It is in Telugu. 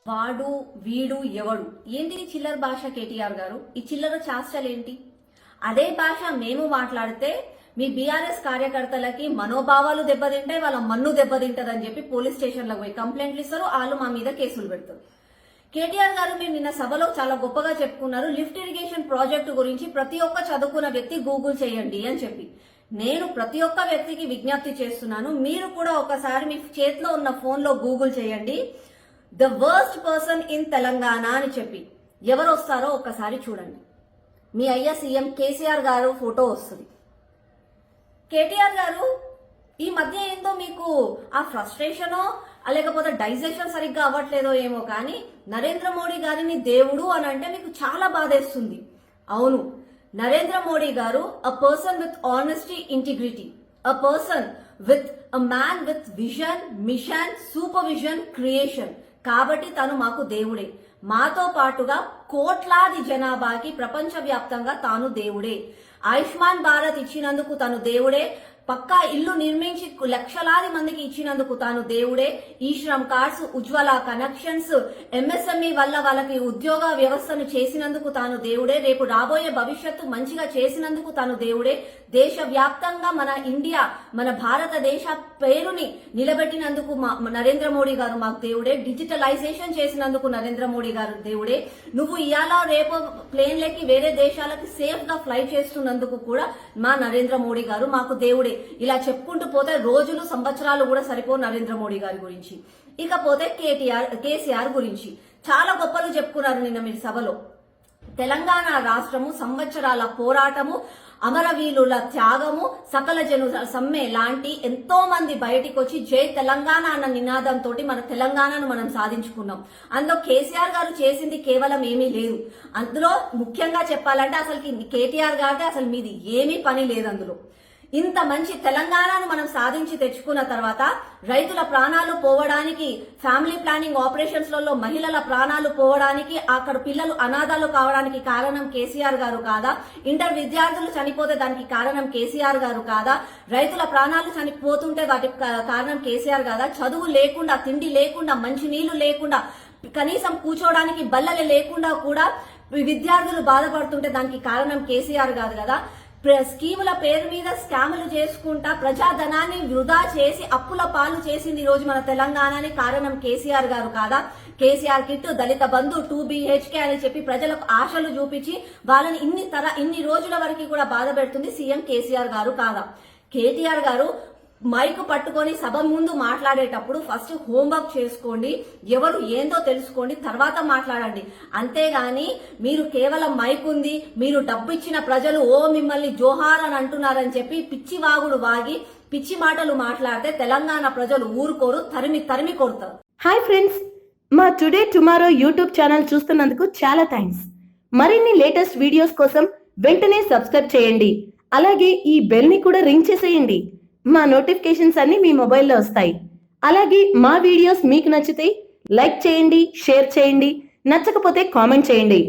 వాడు వీడు ఎవడు ఏంటి చిల్లర భాష కేటీఆర్ గారు? ఈ చిల్లర చేష్టలేంటి? అదే భాష మేము మాట్లాడితే మీ బీఆర్ఎస్ కార్యకర్తలకి మనోభావాలు దెబ్బతింటాయి, వాళ్ళ మన్ను దెబ్బతింటదని చెప్పి పోలీస్ స్టేషన్లకు పోయి కంప్లైంట్లు ఇస్తారు, వాళ్ళు మా మీద కేసులు పెడతారు. కేటీఆర్ గారు మీరు నిన్న సభలో చాలా గొప్పగా చెప్పుకున్నారు, లిఫ్ట్ ఇరిగేషన్ ప్రాజెక్టు గురించి ప్రతి ఒక్క చదువుకున్న వ్యక్తి గూగుల్ చేయండి అని చెప్పి. నేను ప్రతి ఒక్క వ్యక్తికి విజ్ఞప్తి చేస్తున్నాను, మీరు కూడా ఒకసారి మీ చేతిలో ఉన్న ఫోన్ లో గూగుల్ చేయండి the worst person in Telangana అని చెప్పి. ఎవరు వస్తారో ఒక్కసారి చూడండి. మీ అయ్యా సీఎం కేసీఆర్ గారు ఫోటో వస్తుంది. కేటీఆర్ గారు ఈ మధ్య ఏందో మీకు ఆ ఫ్రస్ట్రేషనో లేకపోతే డైజెషన్ సరిగ్గా అవ్వట్లేదో ఏమో కానీ నరేంద్ర మోడీ గారిని దేవుడు అని అంటే మీకు చాలా బాధేస్తుంది. అవును, నరేంద్ర మోడీ గారు a person with honesty, integrity, a person with a man with vision, mission, supervision, creation. కాబట్టి తను మాకు దేవుడే. మాతో పాటుగా కోట్లాది జనాభాకి ప్రపంచవ్యాప్తంగా తాను దేవుడే. ఆయుష్మాన్ భారత్ ఇచ్చినందుకు తను దేవుడే. పక్కా ఇల్లు నిర్మించి లక్షలాది మందికి ఇచ్చినందుకు తాను దేవుడే. ఈ శ్రమ్ కార్డ్స్, ఉజ్వల కనెక్షన్స్, ఎంఎస్ఎంఈ వల్ల వాళ్ళకి ఉద్యోగ వ్యవస్థను చేసినందుకు తాను దేవుడే. రేపు రాబోయే భవిష్యత్తు మంచిగా చేసినందుకు తాను దేవుడే. దేశవ్యాప్తంగా మన ఇండియా, మన భారతదేశ పేరుని నిలబెట్టినందుకు నరేంద్ర మోడీ గారు మాకు దేవుడే. డిజిటలైజేషన్ చేసినందుకు నరేంద్ర మోడీ గారు దేవుడే. నువ్వు ఇవాళ రేపు ప్లేన్లకి వేరే దేశాలకి సేఫ్ గా ఫ్లై చేస్తున్నందుకు కూడా మా నరేంద్ర మోడీ గారు మాకు దేవుడే. ఇలా చెప్పుకుంటూ పోతే రోజులు సంవత్సరాలు కూడా సరిపో నరేంద్ర మోడీ గారి గురించి. ఇకపోతే కేసీఆర్ గురించి చాలా గొప్పలు చెప్పుకున్నారు నిన్న మీరు సభలో. తెలంగాణ రాష్ట్రము సంవత్సరాల పోరాటము, అమరవీరుల త్యాగము, సకల జనుల సమ్మె లాంటి ఎంతో మంది బయటికి వచ్చి జై తెలంగాణ అన్న నినాదంతో మన తెలంగాణను మనం సాధించుకున్నాం. అందులో కేసీఆర్ గారు చేసింది కేవలం ఏమీ లేదు. అందులో ముఖ్యంగా చెప్పాలంటే అసలు కేటీఆర్ గారితే అసలు మీది ఏమీ పని లేదు. అందులో ఇంత మంచి తెలంగాణను మనం సాధించి తెచ్చుకున్న తర్వాత రైతుల ప్రాణాలు పోవడానికి, ఫ్యామిలీ ప్లానింగ్ ఆపరేషన్స్ లలో మహిళల ప్రాణాలు పోవడానికి, అక్కడ పిల్లలు అనాథాలు కావడానికి కారణం కేసీఆర్ గారు కాదా? ఇంటర్ విద్యార్థులు చనిపోతే దానికి కారణం కేసీఆర్ గారు కాదా? రైతుల ప్రాణాలు చనిపోతుంటే వాటికి కారణం కేసీఆర్ కాదా? చదువు లేకుండా, తిండి లేకుండా, మంచి నీళ్లు లేకుండా, కనీసం కూర్చోవడానికి బల్లలు లేకుండా కూడా విద్యార్థులు బాధపడుతుంటే దానికి కారణం కేసీఆర్ కాదు కదా? స్కీముల పేరు మీద స్కాములు చేసుకుంటా ప్రజాధనాన్ని వృధా చేసి అప్పుల పాలు చేసింది ఈ రోజు మన తెలంగాణని కారణం కేసీఆర్ గారు కాదా? కేసీఆర్ కిట్టు, దళిత బంధు, 2 BHK అని చెప్పి ప్రజలకు ఆశలు చూపించి వాళ్ళని ఇన్ని రోజుల వరకు కూడా బాధ పెడుతుంది సీఎం కేసీఆర్ గారు కాదా? కేటీఆర్ గారు మైక్ పట్టుకొని సభ ముందు మాట్లాడేటప్పుడు ఫస్ట్ హోంవర్క్ చేసుకోండి, ఎవరు ఏందో తెలుసుకోండి, తర్వాత మాట్లాడండి. అంతేగాని మీరు కేవలం మైక్ ఉంది, మీరు డబ్బు ఇచ్చిన ప్రజలు మిమ్మల్ని జోహార్ అని అంటున్నారని చెప్పి పిచ్చి వాగుడు వాగి పిచ్చి మాటలు మాట్లాడితే తెలంగాణ ప్రజలు ఊరుకోరు, తరిమి కొడతారు. హాయ్ ఫ్రెండ్స్, మా టుడే టుమారో యూట్యూబ్ ఛానల్ చూస్తున్నందుకు చాలా థ్యాంక్స్. మరిన్ని లేటెస్ట్ వీడియోస్ కోసం వెంటనే సబ్స్క్రైబ్ చేయండి. అలాగే ఈ బెల్ ని కూడా రింగ్ చేసేయండి. మా నోటిఫికేషన్స్ అన్ని మీ మొబైల్లో వస్తాయి. అలాగే మా వీడియోస్ మీకు నచ్చితే లైక్ చేయండి, షేర్ చేయండి, నచ్చకపోతే కామెంట్ చేయండి.